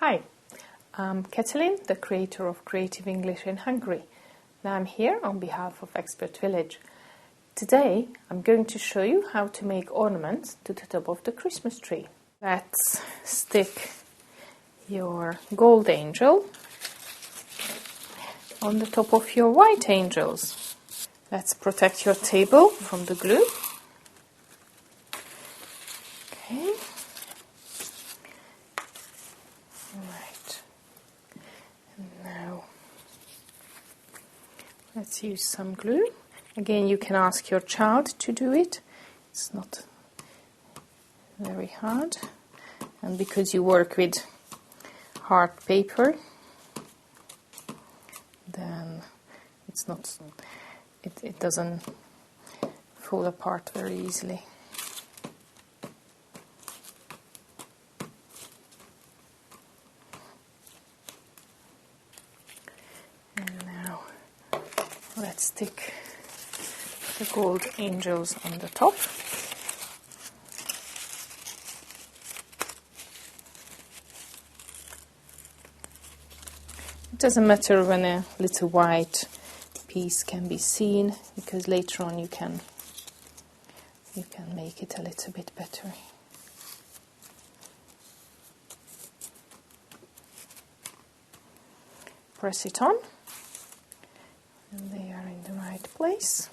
Hi, I'm Katalin, the creator of Creative English in Hungary. Now I'm here on behalf of Expert Village. Today I'm going to show you how to make ornaments to the top of the Christmas tree. Let's stick your gold angel on the top of your white angels. Let's protect your table from the glue. Okay. Right. And now let's use some glue. Again, you can ask your child to do it. It's not very hard. And because you work with hard paper, then it doesn't fall apart very easily. And now let's stick the gold angels on the top. It doesn't matter when a little white piece can be seen, because later on you can make it a little bit better. Press it on, and they are in the right place.